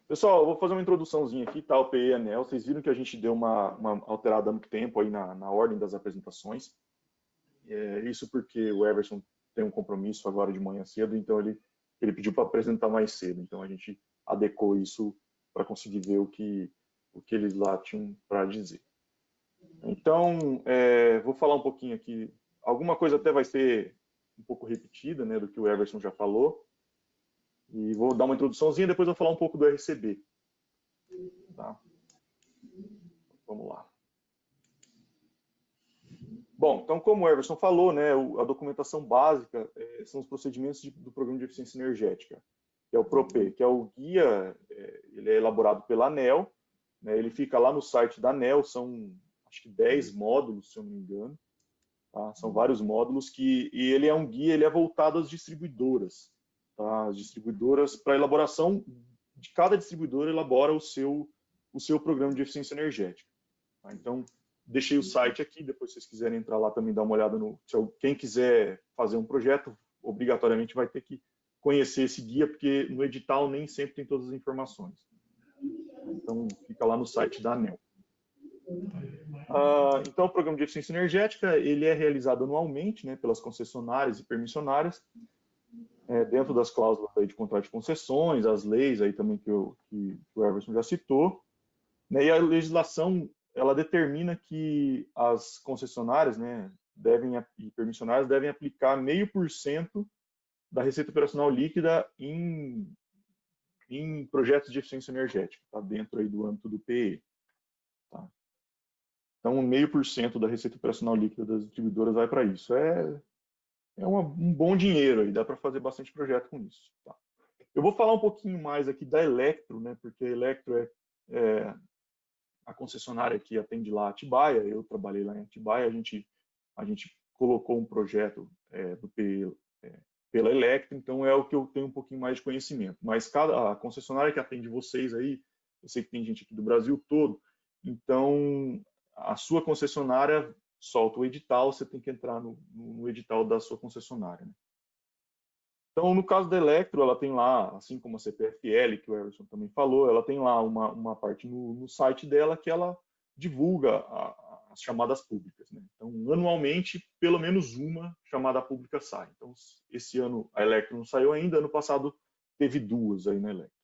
Pessoal, eu vou fazer uma introduçãozinha aqui, tá? O PE Anel. Vocês viram que a gente deu uma alterada no tempo aí na ordem das apresentações. Isso porque o Everson tem um compromisso agora de manhã cedo, então ele pediu para apresentar mais cedo. Então a gente adequou isso para conseguir ver o que eles lá tinham para dizer. Então, vou falar um pouquinho aqui. Alguma coisa até vai ser um pouco repetida, né, do que o Everson já falou. E vou dar uma introduçãozinha, depois eu vou falar um pouco do RCB. Tá? Vamos lá. Bom, então como o Everson falou, né, a documentação básica são os procedimentos do Programa de Eficiência Energética, que é o PROPE, que é o guia, ele é elaborado pela ANEEL, né, ele fica lá no site da ANEEL, são acho que 10 módulos, se eu não me engano, tá? São vários módulos e ele é um guia, ele é voltado às distribuidoras, tá? As distribuidoras, para elaboração, de cada distribuidora elabora o seu programa de eficiência energética. Tá? Então, deixei o site aqui, depois se vocês quiserem entrar lá também dar uma olhada quem quiser fazer um projeto, obrigatoriamente vai ter que conhecer esse guia, porque no edital nem sempre tem todas as informações. Então, fica lá no site da ANEEL. Então, o programa de eficiência energética ele é realizado anualmente, né, pelas concessionárias e permissionárias, dentro das cláusulas aí de contrato de concessões, as leis aí também que o Everson já citou, né, e a legislação ela determina que as concessionárias, né, e permissionárias devem aplicar 0,5% da receita operacional líquida em projetos de eficiência energética, tá dentro aí do âmbito do PE. Tá? Então, 0,5% da receita operacional líquida das distribuidoras vai para isso. Um bom dinheiro aí, dá para fazer bastante projeto com isso. Tá? Eu vou falar um pouquinho mais aqui da Electro, né, porque a Electro é a concessionária que atende lá a Atibaia, eu trabalhei lá em Atibaia, a gente colocou um projeto pela Electro, então é o que eu tenho um pouquinho mais de conhecimento. Mas a concessionária que atende vocês aí, eu sei que tem gente aqui do Brasil todo, então a sua concessionária solta o edital, você tem que entrar no edital da sua concessionária. Né? Então, no caso da Electro, ela tem lá, assim como a CPFL, que o Everson também falou, ela tem lá uma parte no site dela que ela divulga as chamadas públicas. Né? Então, anualmente, pelo menos uma chamada pública sai. Então, esse ano a Electro não saiu ainda, ano passado teve duas aí na Electro.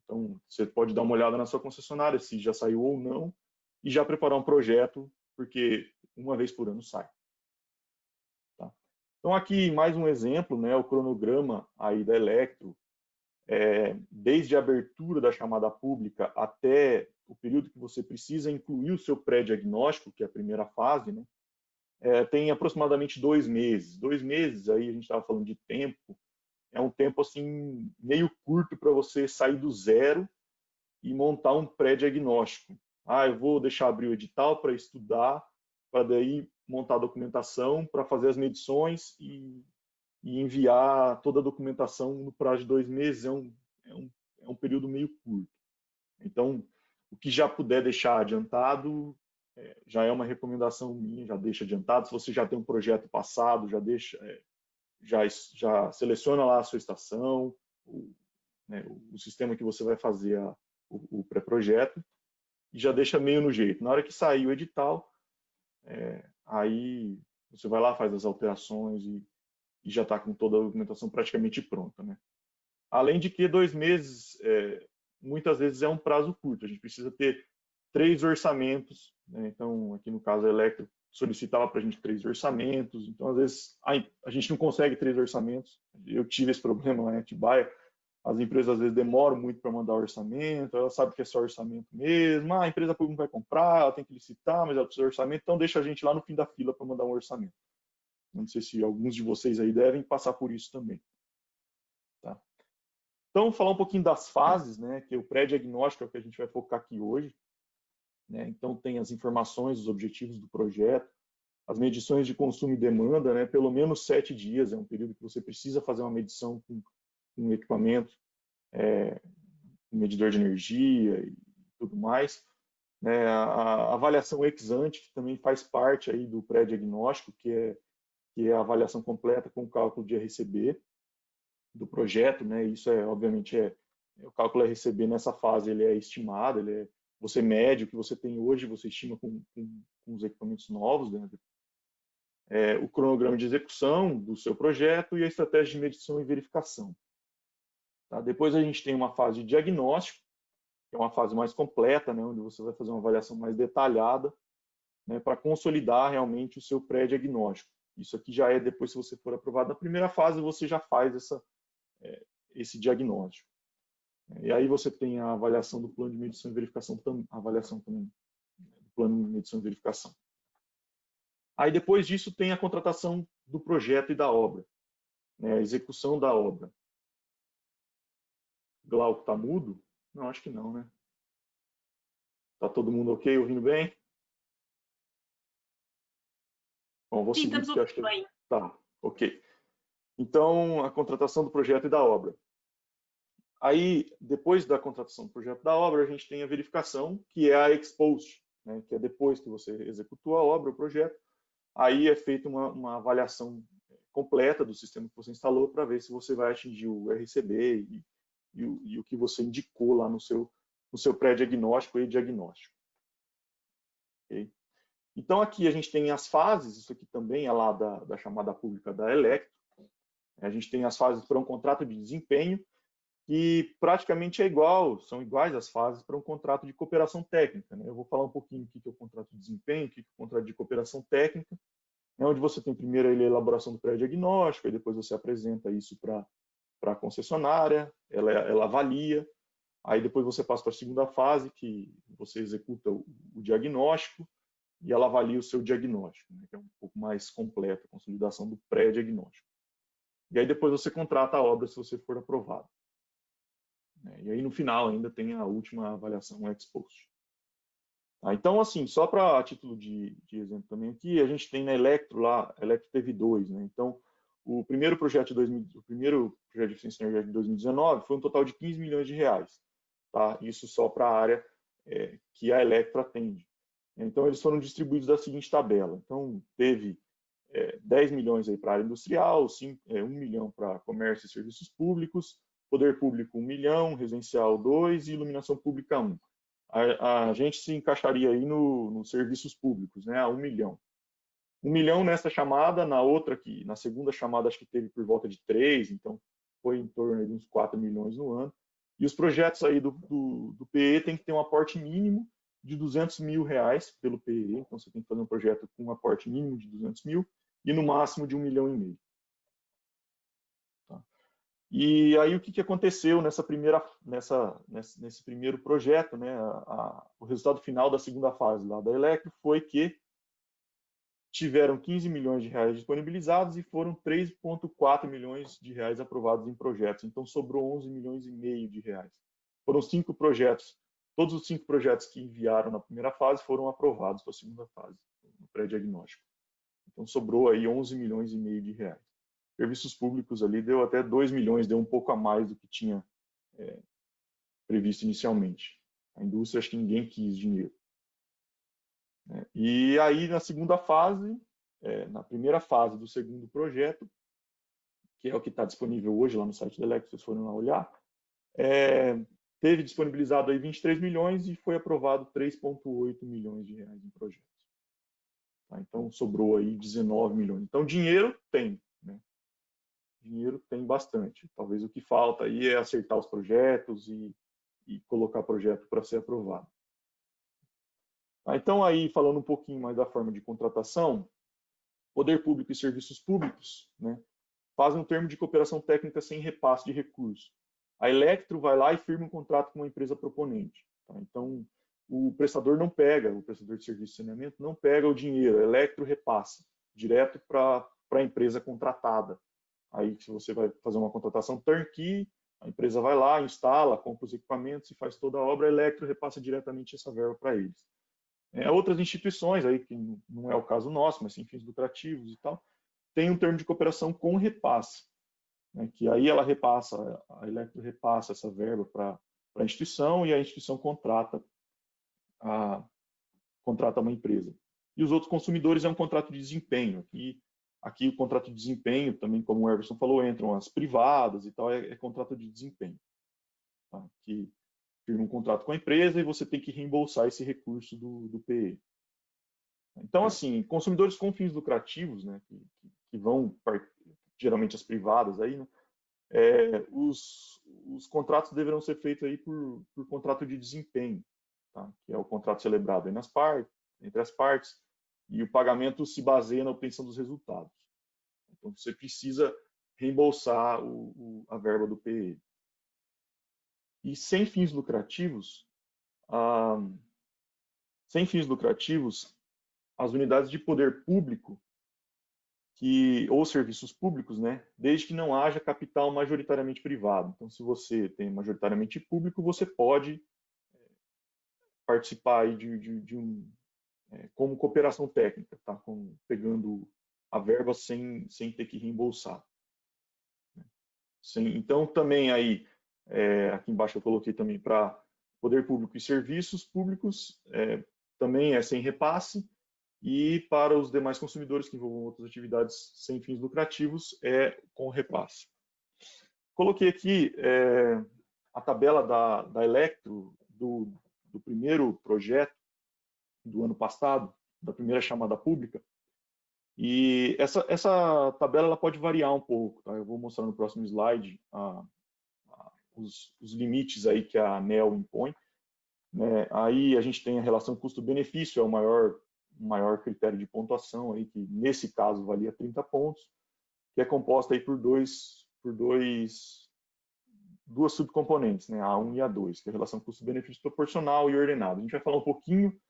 Então, você pode dar uma olhada na sua concessionária, se já saiu ou não, e já preparar um projeto, porque uma vez por ano sai. Então, aqui mais um exemplo, né, o cronograma aí da Electro, desde a abertura da chamada pública até o período que você precisa incluir o seu pré-diagnóstico, que é a primeira fase, né, tem aproximadamente 2 meses. 2 meses, aí a gente estava falando de tempo, é um tempo assim meio curto para você sair do zero e montar um pré-diagnóstico. Eu vou deixar abrir o edital para estudar, para daí montar a documentação, para fazer as medições e enviar toda a documentação no prazo de 2 meses é um período meio curto. Então, o que já puder deixar adiantado, já é uma recomendação minha, já deixa adiantado. Se você já tem um projeto passado, já deixa, já seleciona lá a sua estação, o sistema que você vai fazer o pré-projeto, e já deixa meio no jeito. Na hora que sair o edital, aí você vai lá, faz as alterações e já está com toda a documentação praticamente pronta. Né? Além de que 2 meses, muitas vezes é um prazo curto, a gente precisa ter 3 orçamentos, né? Então, aqui no caso a Electro solicitava para a gente 3 orçamentos, então às vezes a gente não consegue 3 orçamentos, eu tive esse problema lá em Atibaia, as empresas às vezes demoram muito para mandar orçamento, ela sabe que é só orçamento mesmo, a empresa pública não vai comprar, ela tem que licitar, mas ela precisa de orçamento, então deixa a gente lá no fim da fila para mandar um orçamento. Não sei se alguns de vocês aí devem passar por isso também. Tá? Então, falar um pouquinho das fases, né, que o pré-diagnóstico é o que a gente vai focar aqui hoje. Né? Então, tem as informações, os objetivos do projeto, as medições de consumo e demanda, né, pelo menos 7 dias, é um período que você precisa fazer uma medição com um equipamento, um medidor de energia e tudo mais. Né? A avaliação ex ante, que também faz parte aí do pré-diagnóstico, que é a avaliação completa com o cálculo de RCB do projeto, né? Isso obviamente O cálculo RCB nessa fase ele é estimado, você mede o que você tem hoje, você estima com os equipamentos novos, né? O cronograma de execução do seu projeto e a estratégia de medição e verificação. Tá? Depois a gente tem uma fase de diagnóstico, que é uma fase mais completa, né? Onde você vai fazer uma avaliação mais detalhada, né? Para consolidar realmente o seu pré-diagnóstico. Isso aqui já é depois, se você for aprovado na primeira fase, você já faz esse diagnóstico. E aí você tem a avaliação do plano de medição e verificação, a avaliação também do plano de medição e verificação. Aí depois disso tem a contratação do projeto e da obra, né, a execução da obra. Glauco está mudo? Não, acho que não, né? Tá todo mundo ok, ouvindo bem? Bom, vou Sim, seguir estamos porque acho ouvindo que... bem. Tá, ok. Então, a contratação do projeto e da obra. Aí, depois da contratação do projeto da obra, a gente tem a verificação, que é a ex post, né, que é depois que você executou a obra, o projeto, aí é feita uma avaliação completa do sistema que você instalou para ver se você vai atingir o RCB e o que você indicou lá no seu pré-diagnóstico e diagnóstico. Okay? Então, aqui a gente tem as fases, isso aqui também é lá da chamada pública da Electro. A gente tem as fases para um contrato de desempenho, que praticamente é igual, são iguais as fases para um contrato de cooperação técnica. Né? Eu vou falar um pouquinho o que é o contrato de desempenho, o que é o contrato de cooperação técnica, né? Onde você tem primeiro a elaboração do pré-diagnóstico, e depois você apresenta isso para a concessionária, ela avalia, aí depois você passa para a segunda fase, que você executa o diagnóstico, e ela avalia o seu diagnóstico, né? Que é um pouco mais completo, a consolidação do pré-diagnóstico. E aí depois você contrata a obra se você for aprovado. E aí no final ainda tem a última avaliação ex post. Então, assim, só para título de exemplo também aqui, a gente tem na Electro lá, a Electro teve dois, né? Então, o primeiro projeto de eficiência energética de 2019 foi um total de 15 milhões de reais, tá? Isso só para a área que a Electro atende. Então, eles foram distribuídos da seguinte tabela. Então, teve 10 milhões para a área industrial, 1 milhão para comércio e serviços públicos, poder público 1 milhão, residencial 2 e iluminação pública 1. A gente se encaixaria aí nos serviços públicos, né, a 1 milhão. 1 milhão nessa chamada, na outra, na segunda chamada, acho que teve por volta de 3, então foi em torno de uns 4 milhões no ano. E os projetos aí do PE tem que ter um aporte mínimo de 200 mil reais pelo PE, então você tem que fazer um projeto com um aporte mínimo de 200 mil e no máximo de 1,5 milhão. Tá? E aí o que aconteceu nesse primeiro projeto, né? O resultado final da segunda fase lá da Electro foi que tiveram 15 milhões de reais disponibilizados e foram 3,4 milhões de reais aprovados em projetos. Então sobrou 11 milhões e meio de reais. Foram 5 projetos. Todos os 5 projetos que enviaram na primeira fase foram aprovados para a segunda fase, no pré-diagnóstico. Então sobrou aí 11 milhões e meio de reais. Serviços públicos ali deu até 2 milhões, deu um pouco a mais do que tinha previsto inicialmente. A indústria, acho que ninguém quis dinheiro. E aí, na segunda fase, na primeira fase do segundo projeto, que é o que está disponível hoje lá no site da Electro, vocês foram lá olhar, teve disponibilizado aí 23 milhões e foi aprovado 3,8 milhões de reais em projetos. Tá? Então, sobrou aí 19 milhões. Então, dinheiro tem, né? Dinheiro tem bastante. Talvez o que falta aí é acertar os projetos e colocar projeto para ser aprovado. Então, aí, falando um pouquinho mais da forma de contratação, poder público e serviços públicos, né, fazem um termo de cooperação técnica sem repasse de recursos. A Electro vai lá e firma um contrato com uma empresa proponente. Tá? Então, o prestador o prestador de serviço de saneamento não pega o dinheiro, a Electro repassa direto para a empresa contratada. Aí, se você vai fazer uma contratação turnkey, a empresa vai lá, instala, compra os equipamentos e faz toda a obra, a Electro repassa diretamente essa verba para eles. Outras instituições, aí, que não é o caso nosso, mas sem fins lucrativos e tal, tem um termo de cooperação com repasse, né, que aí ela repassa, a Electro repassa essa verba para a instituição e a instituição contrata uma empresa. E os outros consumidores é um contrato de desempenho. Aqui o contrato de desempenho, também como o Everson falou, entram as privadas e tal, é contrato de desempenho. tá? Que firma um contrato com a empresa e você tem que reembolsar esse recurso do PE. Então, assim, consumidores com fins lucrativos, né, que vão, geralmente as privadas aí, né, os contratos deverão ser feitos aí por contrato de desempenho, tá? Que é o contrato celebrado aí entre as partes, e o pagamento se baseia na obtenção dos resultados. Então, você precisa reembolsar a verba do PE. E sem fins lucrativos, as unidades de poder público ou serviços públicos, né, desde que não haja capital majoritariamente privado. Então, se você tem majoritariamente público, você pode participar aí como cooperação técnica, tá? Pegando a verba sem ter que reembolsar. Então, também aí, aqui embaixo eu coloquei também para poder público e serviços públicos, também é sem repasse, e para os demais consumidores que envolvam outras atividades sem fins lucrativos, é com repasse. Coloquei aqui a tabela da Electro, do primeiro projeto do ano passado, da primeira chamada pública, e essa tabela ela pode variar um pouco, tá? Eu vou mostrar no próximo slide os limites aí que a ANEEL impõe, né? Aí a gente tem a relação custo-benefício, é o maior critério de pontuação, aí, que nesse caso valia 30 pontos, que é composta aí por duas subcomponentes, né? A1 e A2, que é a relação custo-benefício proporcional e ordenado. A gente vai falar um pouquinho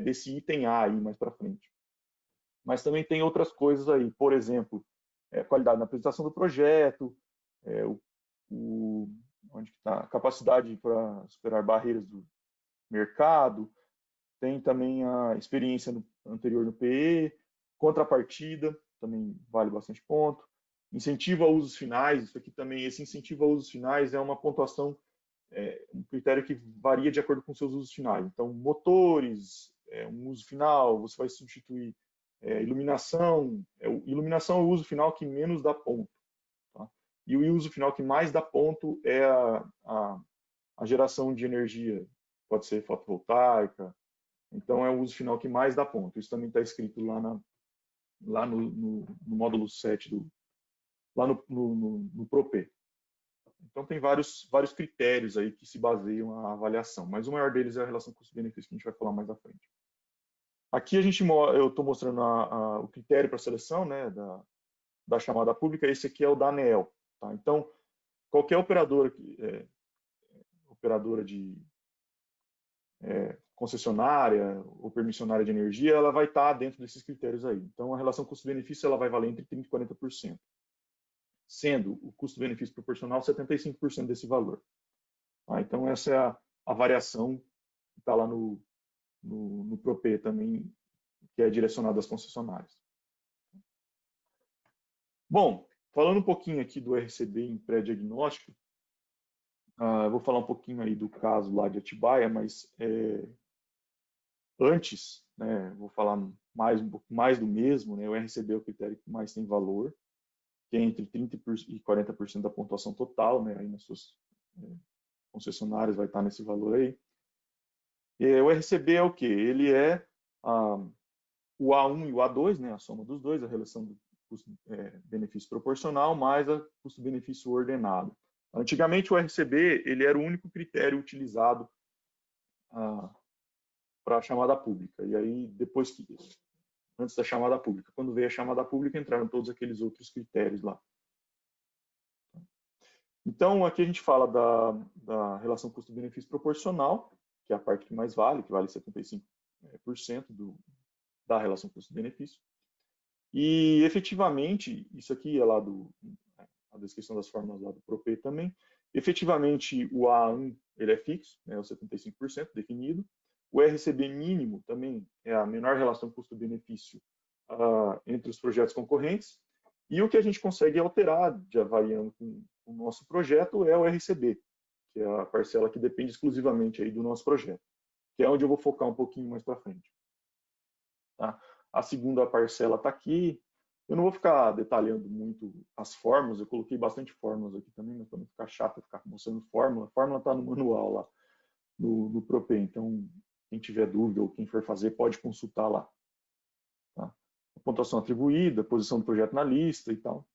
desse item A aí mais para frente. Mas também tem outras coisas aí, por exemplo, qualidade na apresentação do projeto, onde está a capacidade para superar barreiras do mercado, tem também a experiência anterior no PE, contrapartida, também vale bastante ponto, incentivo a usos finais, isso aqui também, esse incentivo a usos finais é uma pontuação, um critério que varia de acordo com seus usos finais. Então, motores, um uso final, você vai substituir iluminação. Iluminação é o uso final que menos dá ponto. Tá? E o uso final que mais dá ponto é a geração de energia. Pode ser fotovoltaica. Então, é o uso final que mais dá ponto. Isso também está escrito lá no módulo 7, lá no PROPE. Então, tem vários critérios aí que se baseiam a avaliação, mas o maior deles é a relação custo-benefício, que a gente vai falar mais à frente. Aqui eu estou mostrando o critério para seleção, né, da chamada pública. Esse aqui é o da ANEEL. Tá? Então, qualquer operadora de concessionária ou permissionária de energia, ela vai estar dentro desses critérios aí. Então, a relação custo-benefício ela vai valer entre 30% e 40%, sendo o custo-benefício proporcional 75% desse valor. Tá? Então, essa é a variação que está lá no PROPE também, que é direcionado às concessionárias. Bom, falando um pouquinho aqui do RCB em pré-diagnóstico, eu vou falar um pouquinho aí do caso lá de Atibaia, mas antes, né, vou falar um pouco mais do mesmo, né, o RCB é o critério que mais tem valor, que é entre 30% e 40% da pontuação total, né, aí nas suas concessionárias vai estar nesse valor aí. O RCB é o quê? Ele é o A1 e o A2, né, a soma dos dois, a relação do custo-benefício proporcional mais a custo-benefício ordenado. Antigamente o RCB ele era o único critério utilizado para a chamada pública. E aí antes da chamada pública, quando veio a chamada pública, entraram todos aqueles outros critérios lá. Então aqui a gente fala da relação custo-benefício proporcional, que é a parte que mais vale, que vale 75% da relação custo-benefício. E, efetivamente, isso aqui é lá a descrição das fórmulas lá do PROPE também, efetivamente o A1 ele é fixo, né, o 75% definido, o RCB mínimo também é a menor relação custo-benefício entre os projetos concorrentes, e o que a gente consegue alterar, variando com o nosso projeto, é o RCB, que é a parcela que depende exclusivamente aí do nosso projeto, que é onde eu vou focar um pouquinho mais para frente. Tá? A segunda parcela está aqui, Eu não vou ficar detalhando muito as fórmulas, eu coloquei bastante fórmulas aqui também, mas para não ficar chato, ficar mostrando fórmula, a fórmula está no manual lá, no Propê, então quem tiver dúvida ou quem for fazer pode consultar lá. Tá? A pontuação atribuída, a posição do projeto na lista e tal.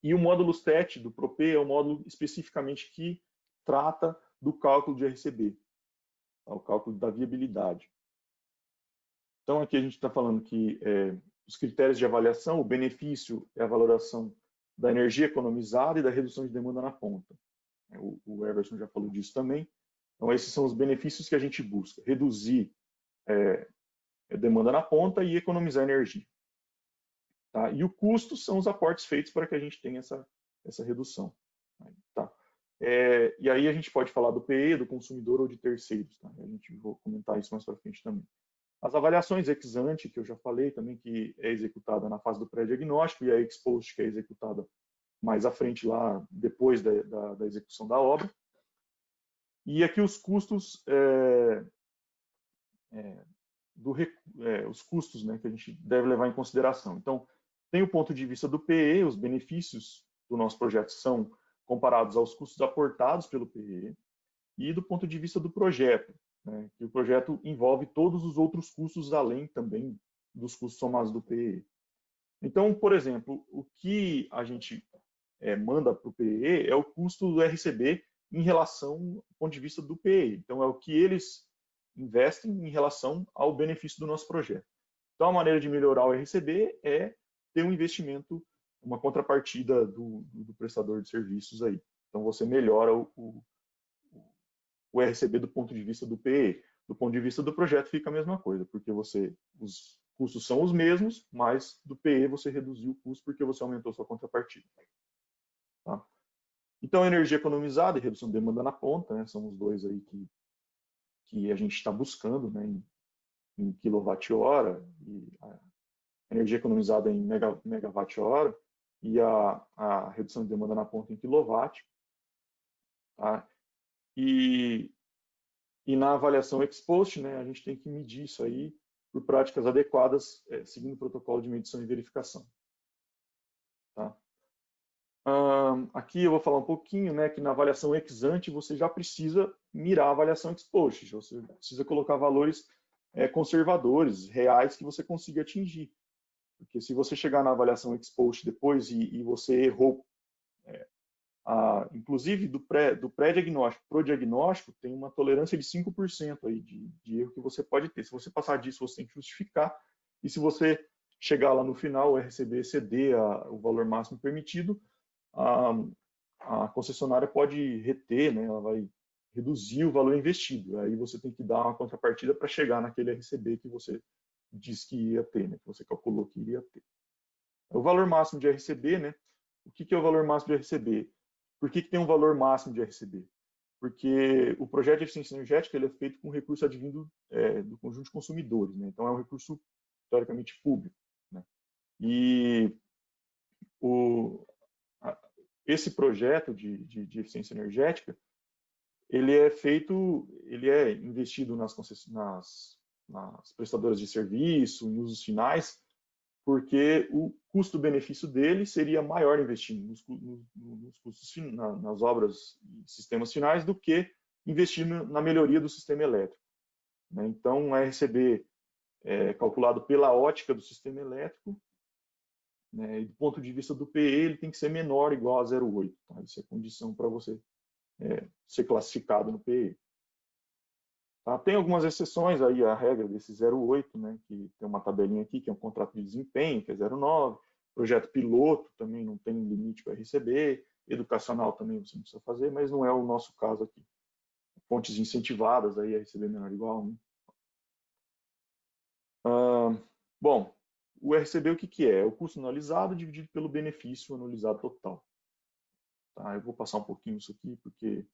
E o módulo STET do Propê é o módulo especificamente que trata do cálculo de RCB, tá? O cálculo da viabilidade. Então aqui a gente está falando que os critérios de avaliação, o benefício é a valoração da energia economizada e da redução de demanda na ponta. O Everson já falou disso também. Então, esses são os benefícios que a gente busca: reduzir demanda na ponta e economizar energia. Tá? E o custo são os aportes feitos para que a gente tenha essa redução. Tá? E aí a gente pode falar do PE, do consumidor ou de terceiros. Tá? A gente vai comentar isso mais para frente também. As avaliações ex ante, que eu já falei também, que é executada na fase do pré-diagnóstico, e a ex post, que é executada mais à frente, lá depois da execução da obra. E aqui os custos, os custos, né, que a gente deve levar em consideração. Então, tem o ponto de vista do PE, os benefícios do nosso projeto são comparados aos custos aportados pelo PE, e do ponto de vista do projeto, né, que o projeto envolve todos os outros custos, além também dos custos somados do PE. Então, por exemplo, o que a gente manda para o PE é o custo do RCB em relação ao ponto de vista do PE. Então, é o que eles investem em relação ao benefício do nosso projeto. Então, a maneira de melhorar o RCB é ter um investimento, uma contrapartida do prestador de serviços aí. Então, você melhora o RCB do ponto de vista do PE. Do ponto de vista do projeto fica a mesma coisa, porque os custos são os mesmos, mas do PE você reduziu o custo porque você aumentou sua contrapartida. Tá? Então, energia economizada e redução de demanda na ponta, né, são os dois aí que a gente está buscando, né, em quilowatt-hora, e a energia economizada em megawatt-hora, e a redução de demanda na ponta em quilowatt. Tá? E na avaliação ex post, né, a gente tem que medir isso aí por práticas adequadas, seguindo o protocolo de medição e verificação. Tá? Aqui eu vou falar um pouquinho, né, que na avaliação ex ante você já precisa mirar a avaliação ex post, você precisa colocar valores conservadores, reais, que você consiga atingir. Porque se você chegar na avaliação ex post depois e você errou, inclusive do pré-diagnóstico para o diagnóstico, tem uma tolerância de 5% aí de erro que você pode ter. Se você passar disso, você tem que justificar. E se você chegar lá no final, o RCB exceder o valor máximo permitido, a concessionária pode reter, né, ela vai reduzir o valor investido. Aí você tem que dar uma contrapartida para chegar naquele RCB que você disse que ia ter, né, que você calculou que iria ter. O valor máximo de RCB, né? O que é o valor máximo de RCB? Por que tem um valor máximo de RCB? Porque o projeto de eficiência energética ele é feito com recurso advindo do conjunto de consumidores, né? Então é um recurso teoricamente público, né? E esse projeto de eficiência energética ele é investido nas prestadoras de serviço, em usos finais, porque o custo-benefício dele seria maior investindo nos custos, nas obras e sistemas finais do que investindo na melhoria do sistema elétrico. Né? Então, o RCB é calculado pela ótica do sistema elétrico, né? E do ponto de vista do PE, ele tem que ser menor ou igual a 0,8. Tá? Isso é condição para você ser classificado no PE. Tá? Tem algumas exceções aí à regra desse 0,8, né, que tem uma tabelinha aqui, que é um contrato de desempenho, que é 0,9, projeto piloto também não tem limite para receber, educacional também você não precisa fazer, mas não é o nosso caso aqui. Fontes incentivadas aí a receber menor ou igual 1. Bom, o RCB o que é? É o custo anualizado dividido pelo benefício anualizado total. Tá? Eu vou passar um pouquinho isso aqui, porque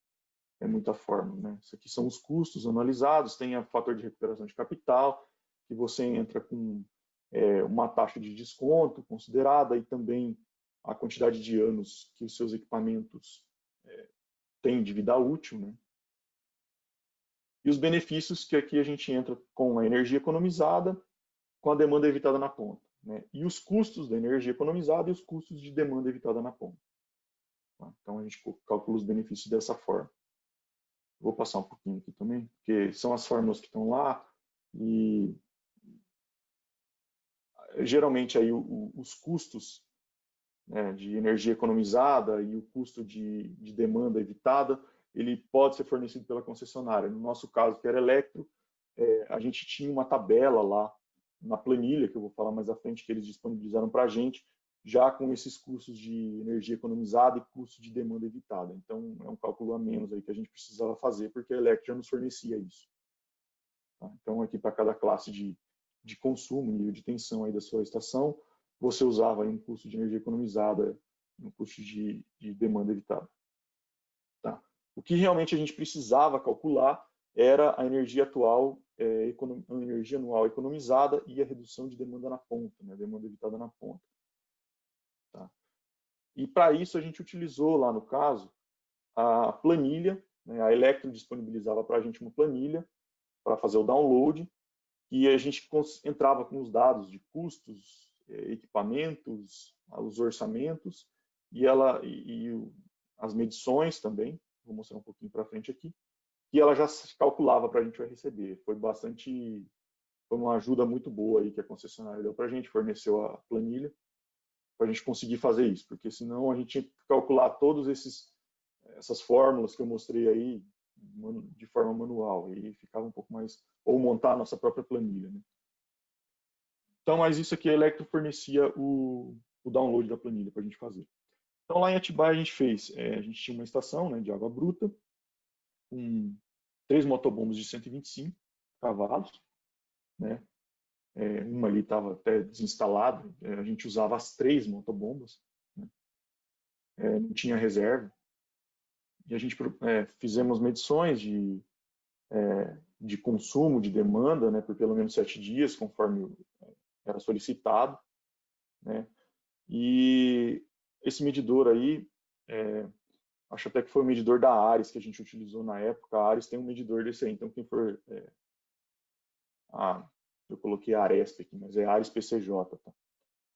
é muita forma, né? Isso aqui são os custos anualizados, tem o fator de recuperação de capital, que você entra com uma taxa de desconto considerada e também a quantidade de anos que os seus equipamentos têm de vida útil, né? E os benefícios que aqui a gente entra com a energia economizada, com a demanda evitada na ponta. né, e os custos da energia economizada e os custos de demanda evitada na ponta. Tá? Então, a gente calcula os benefícios dessa forma. Vou passar um pouquinho aqui também, porque são as fórmulas que estão lá, e geralmente aí os custos, né, de energia economizada e o custo de demanda evitada, ele pode ser fornecido pela concessionária. No nosso caso, que era Electro, a gente tinha uma tabela lá na planilha, que eu vou falar mais à frente, que eles disponibilizaram para a gente, já com esses custos de energia economizada e custo de demanda evitada. Então, é um cálculo a menos aí que a gente precisava fazer, porque a Electro já nos fornecia isso. Tá? Então, aqui para cada classe de consumo, nível de tensão aí da sua estação, você usava aí um custo de energia economizada, um custo de demanda evitada. Tá? O que realmente a gente precisava calcular era a energia atual, a energia anual economizada e a redução de demanda na ponta, né, demanda evitada na ponta. Tá? E para isso a gente utilizou lá no caso a planilha, né, a Electro disponibilizava para a gente uma planilha para fazer o download, e a gente entrava com os dados de custos, equipamentos, os orçamentos, e as medições também, vou mostrar um pouquinho para frente aqui, e ela já calculava para a gente receber. Foi uma ajuda muito boa aí que a concessionária deu para a gente, forneceu a planilha para a gente conseguir fazer isso, porque senão a gente tinha que calcular todas essas fórmulas que eu mostrei aí de forma manual, e ficava um pouco mais, ou montar a nossa própria planilha, né? Então, mas isso aqui a Electro fornecia o download da planilha para a gente fazer. Então, lá em Atibaia a gente fez, a gente tinha uma estação, né, de água bruta, com 3 motobombos de 125 cavalos, né? Uma ali estava até desinstalada, a gente usava as 3 motobombas, né? Não tinha reserva. E a gente fizemos medições de consumo, de demanda, né, por pelo menos 7 dias, conforme era solicitado, né? E esse medidor aí, acho até que foi o medidor da Ares que a gente utilizou na época. A Ares tem um medidor desse aí, então quem for... eu coloquei a Aresp aqui, mas é Ares PCJ. Tá?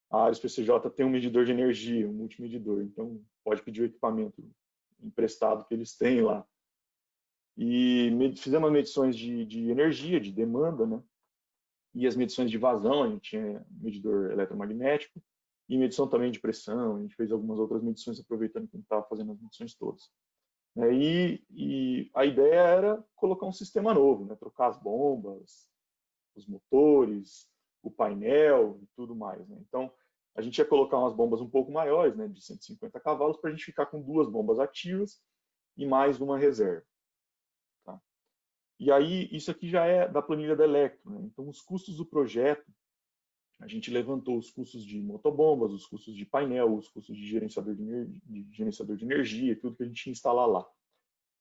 A Ares PCJ tem um medidor de energia, um multimedidor, então pode pedir o equipamento emprestado que eles têm lá. E fizemos medições de energia, de demanda, né? E as medições de vazão, a gente tinha medidor eletromagnético, e medição também de pressão, a gente fez algumas outras medições aproveitando que a gente estava fazendo as medições todas. E a ideia era colocar um sistema novo, né? Trocar as bombas, os motores, o painel e tudo mais. Né? Então, a gente ia colocar umas bombas um pouco maiores, né, de 150 cavalos, para a gente ficar com 2 bombas ativas e mais uma reserva. Tá? E aí, isso aqui já é da planilha da Electro. Né? Então, os custos do projeto, a gente levantou os custos de motobombas, os custos de painel, os custos de gerenciador de energia, tudo que a gente ia instalar lá.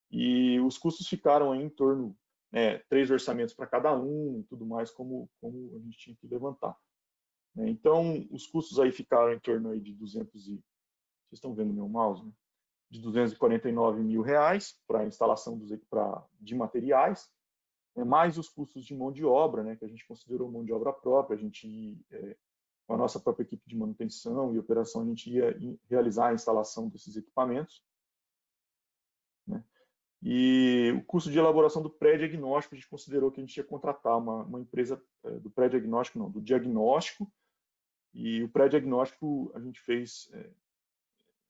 E os custos ficaram aí em torno, 3 orçamentos para cada um e tudo mais, como a gente tinha que levantar. Então, os custos aí ficaram em torno aí de 200 vocês estão vendo meu mouse, né? De R$ 249 mil para a instalação de materiais, mais os custos de mão de obra, né, que a gente considerou mão de obra própria, a gente, com a nossa própria equipe de manutenção e operação, a gente ia realizar a instalação desses equipamentos. Né? E o custo de elaboração do pré-diagnóstico, a gente considerou que a gente ia contratar uma empresa do pré-diagnóstico, não, do diagnóstico, e o pré-diagnóstico a gente fez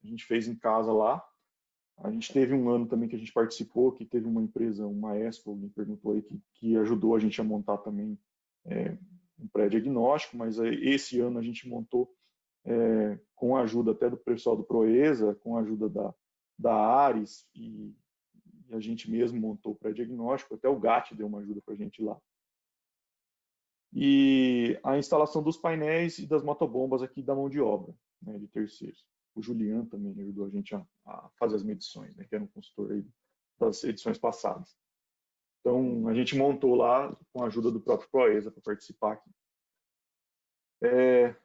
em casa lá. A gente teve um ano também que a gente participou, que teve uma empresa, uma Expo, alguém perguntou aí, que ajudou a gente a montar também um pré-diagnóstico, mas esse ano a gente montou com a ajuda até do pessoal do Proesa, com a ajuda da Ares, e a gente mesmo montou o pré-diagnóstico, até o GAT deu uma ajuda para a gente lá. E a instalação dos painéis e das motobombas aqui da mão de obra, né, de terceiros. O Julian também ajudou a gente a fazer as medições, né, que era um consultor aí das edições passadas. Então, a gente montou lá com a ajuda do próprio Proesa para participar aqui.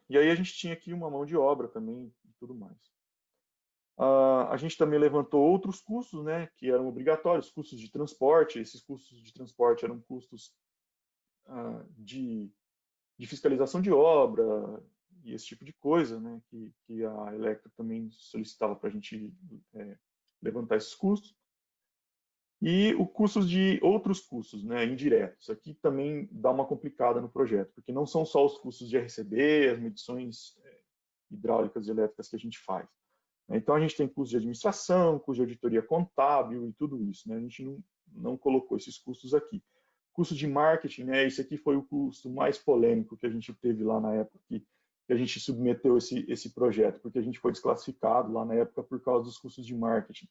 E aí a gente tinha aqui uma mão de obra também e tudo mais. A gente também levantou outros custos, né, que eram obrigatórios, custos de transporte. Esses custos de transporte eram custos de fiscalização de obra, esse tipo de coisa, né, que a Electra também solicitava para a gente levantar esses custos. E o custo de outros custos, né, indiretos. Aqui também dá uma complicada no projeto, porque não são só os custos de RCB, as medições hidráulicas e elétricas que a gente faz. Então, a gente tem custo de administração, custo de auditoria contábil e tudo isso. Né? A gente não colocou esses custos aqui. Custo de marketing, né? Esse aqui foi o custo mais polêmico que a gente teve lá na época que a gente submeteu esse projeto, porque a gente foi desclassificado lá na época por causa dos custos de marketing.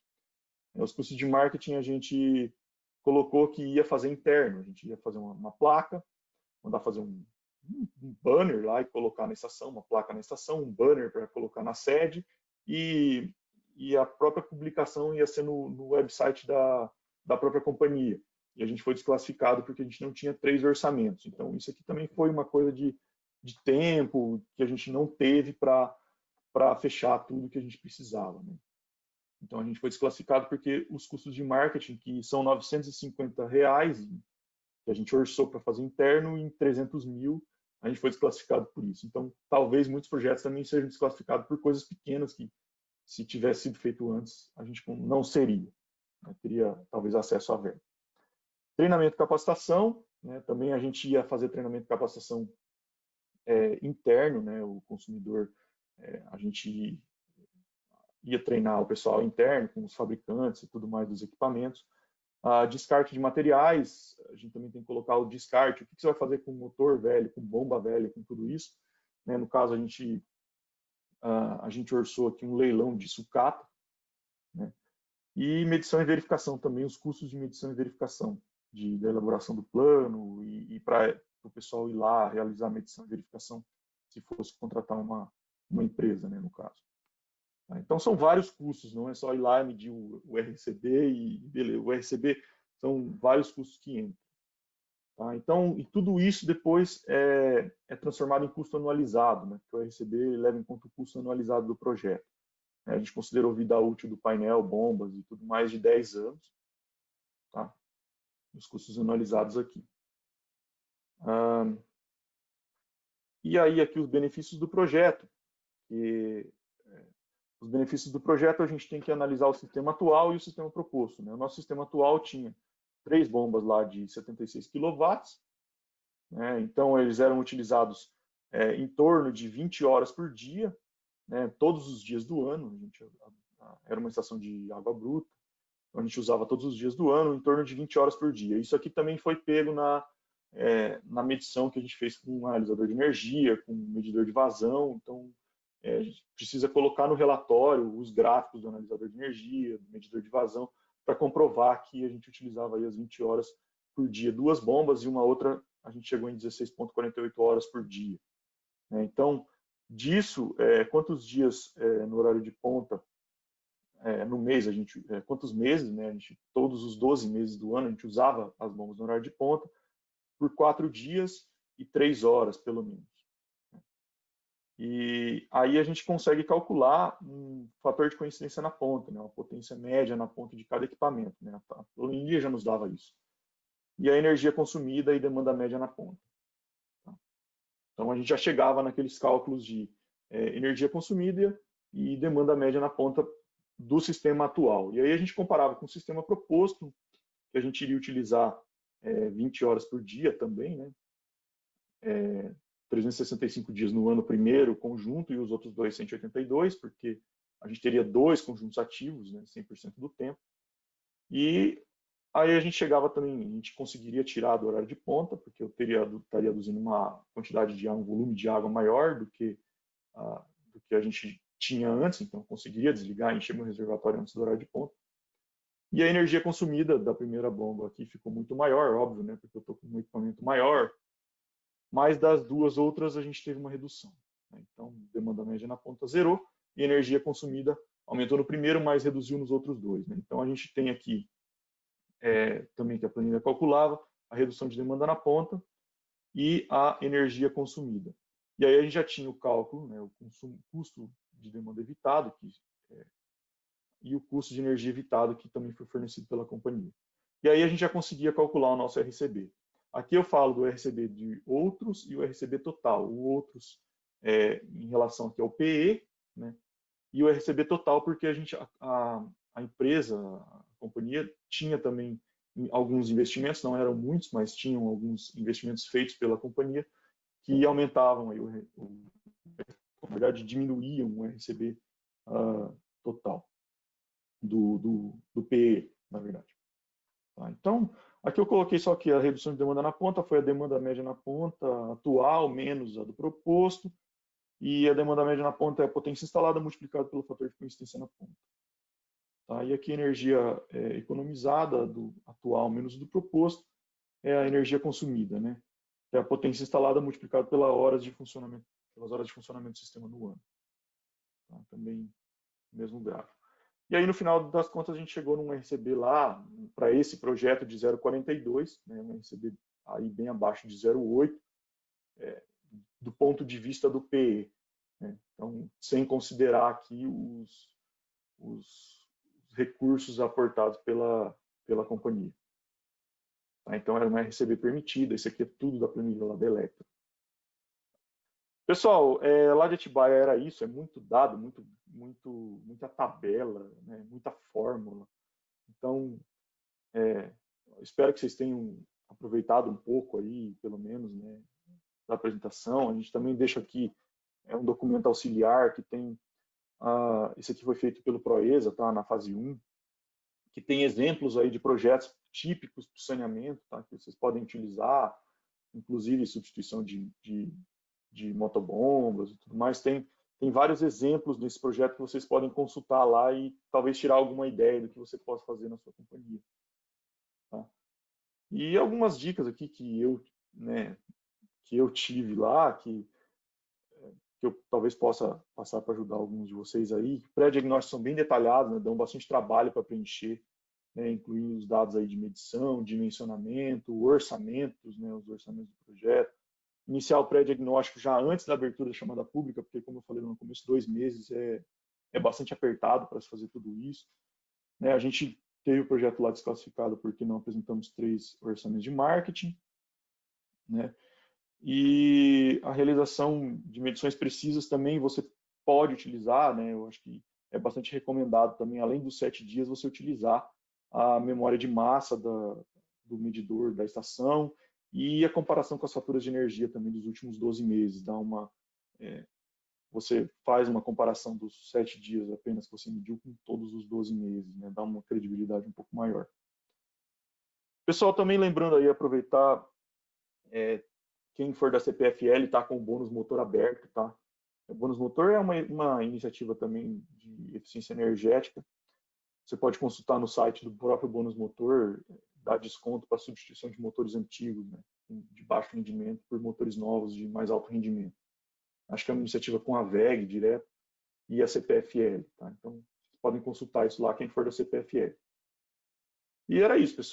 Os custos de marketing a gente colocou que ia fazer interno, a gente ia fazer uma placa, mandar fazer um banner lá e colocar na estação, uma placa na estação, um banner para colocar na sede, e a própria publicação ia ser no website da própria companhia. E a gente foi desclassificado porque a gente não tinha 3 orçamentos. Então, isso aqui também foi uma coisa de tempo que a gente não teve para fechar tudo que a gente precisava. Né? Então, a gente foi desclassificado porque os custos de marketing, que são R$950, que a gente orçou para fazer interno, em 300 mil, a gente foi desclassificado por isso. Então, talvez muitos projetos também sejam desclassificados por coisas pequenas que, se tivesse sido feito antes, a gente não seria. Né? Teria, talvez, acesso à verba. Treinamento e capacitação, né? Também a gente ia fazer treinamento e capacitação interno, né? O consumidor, a gente ia treinar o pessoal interno, com os fabricantes e tudo mais dos equipamentos. Descarte de materiais, a gente também tem que colocar o descarte, o que você vai fazer com motor velho, com bomba velha, com tudo isso. Né? No caso, a gente orçou aqui um leilão de sucata, né? E medição e verificação também, os custos de medição e verificação, da elaboração do plano e para o pessoal ir lá realizar a medição e verificação, se fosse contratar uma empresa, né, no caso. Então, são vários custos, não é só ir lá e medir o RCB e beleza. O RCB são vários custos que entram. Tá? Então, e tudo isso depois é transformado em custo anualizado, né? Porque o RCB leva em conta o custo anualizado do projeto. A gente considerou vida útil do painel, bombas e tudo mais de 10 anos. Tá? Os custos anualizados aqui. E aí, aqui os benefícios do projeto. Os benefícios do projeto, a gente tem que analisar o sistema atual e o sistema proposto. Né? O nosso sistema atual tinha 3 bombas lá de 76 kW, né? Então eles eram utilizados em torno de 20 horas por dia, né? Todos os dias do ano. Era uma estação de água bruta, então a gente usava todos os dias do ano, em torno de 20 horas por dia. Isso aqui também foi pego na medição que a gente fez com um analisador de energia, com um medidor de vazão. Então, a gente precisa colocar no relatório os gráficos do analisador de energia, do medidor de vazão, para comprovar que a gente utilizava aí as 20 horas por dia, 2 bombas, e uma outra a gente chegou em 16,48 horas por dia. Então, disso, quantos dias no horário de ponta, no mês, quantos meses, né, todos os 12 meses do ano, a gente usava as bombas no horário de ponta, por 4 dias e 3 horas, pelo menos. E aí a gente consegue calcular um fator de coincidência na ponta, né? Uma potência média na ponta de cada equipamento. Né? A planilha já nos dava isso. E a energia consumida e demanda média na ponta. Tá? Então a gente já chegava naqueles cálculos de energia consumida e demanda média na ponta do sistema atual. E aí a gente comparava com o sistema proposto, que a gente iria utilizar 20 horas por dia também, né? 365 dias no ano primeiro conjunto e os outros 2 182, porque a gente teria 2 conjuntos ativos, né, 100% do tempo. E aí a gente chegava também, a gente conseguiria tirar do horário de ponta, porque eu estaria aduzindo uma quantidade de água, um volume de água maior do que a gente tinha antes, então eu conseguiria desligar e encher meu reservatório antes do horário de ponta. E a energia consumida da primeira bomba aqui ficou muito maior, óbvio, né, porque eu estou com um equipamento maior, mas das 2 outras a gente teve uma redução. Né? Então, demanda média na ponta zerou e energia consumida aumentou no primeiro, mas reduziu nos outros 2. Né? Então, a gente tem aqui também que a planilha calculava a redução de demanda na ponta e a energia consumida. E aí a gente já tinha o cálculo, né, o custo de demanda evitado e o custo de energia evitado, que também foi fornecido pela companhia. E aí a gente já conseguia calcular o nosso RCB. Aqui eu falo do RCB de outros e o RCB total. O outros em relação aqui ao PE, né? E o RCB total, porque a empresa, a companhia, tinha também alguns investimentos, não eram muitos, mas tinham alguns investimentos feitos pela companhia que aumentavam aí na verdade, diminuíam o RCB total do PE, na verdade. Tá? Então, aqui eu coloquei só que a redução de demanda na ponta foi a demanda média na ponta atual menos a do proposto, e a demanda média na ponta é a potência instalada multiplicada pelo fator de coincidência na ponta. Tá? E aqui a energia economizada do atual menos do proposto é a energia consumida, né? Que é a potência instalada multiplicada pelas horas de funcionamento do sistema no ano. Tá? Também mesmo gráfico. E aí, no final das contas, a gente chegou num RCB lá, para esse projeto de 0,42, né, um RCB aí bem abaixo de 0,8, do ponto de vista do PE. Né? Então, sem considerar aqui os recursos aportados pela companhia. Tá? Então, era uma RCB permitida, esse aqui é tudo da planilha lá da Electra. Pessoal, lá de Atibaia era isso, é muito dado, muita tabela, né, muita fórmula. Então, espero que vocês tenham aproveitado um pouco aí, pelo menos, né, da apresentação. A gente também deixa aqui um documento auxiliar que tem, esse aqui foi feito pelo Proesa, tá, na fase 1, que tem exemplos aí de projetos típicos para o saneamento, tá, que vocês podem utilizar, inclusive substituição de motobombas e tudo mais. Tem vários exemplos nesse projeto que vocês podem consultar lá e talvez tirar alguma ideia do que você possa fazer na sua companhia. Tá? E algumas dicas aqui que eu tive lá, que eu talvez possa passar para ajudar alguns de vocês aí. Pré-diagnósticos são bem detalhados, né, dão bastante trabalho para preencher, né, incluindo os dados aí de medição, dimensionamento, orçamentos, né, os orçamentos do projeto. Iniciar o pré-diagnóstico já antes da abertura da chamada pública, porque, como eu falei no começo, 2 meses é bastante apertado para se fazer tudo isso. Né, a gente teve o projeto lá desclassificado porque não apresentamos 3 orçamentos de marketing. Né, e a realização de medições precisas também você pode utilizar, né, eu acho que é bastante recomendado também, além dos 7 dias, você utilizar a memória de massa do medidor da estação, e a comparação com as faturas de energia também dos últimos 12 meses. Você faz uma comparação dos 7 dias apenas que você mediu com todos os 12 meses, né? Dá uma credibilidade um pouco maior. Pessoal, também lembrando aí, aproveitar, quem for da CPFL está com o bônus motor aberto. Tá? O bônus motor é uma iniciativa também de eficiência energética. Você pode consultar no site do próprio bônus motor, dá desconto para substituição de motores antigos, né, de baixo rendimento, por motores novos de mais alto rendimento. Acho que é uma iniciativa com a VEG direto e a CPFL. Tá? Então, vocês podem consultar isso lá, quem for da CPFL. E era isso, pessoal.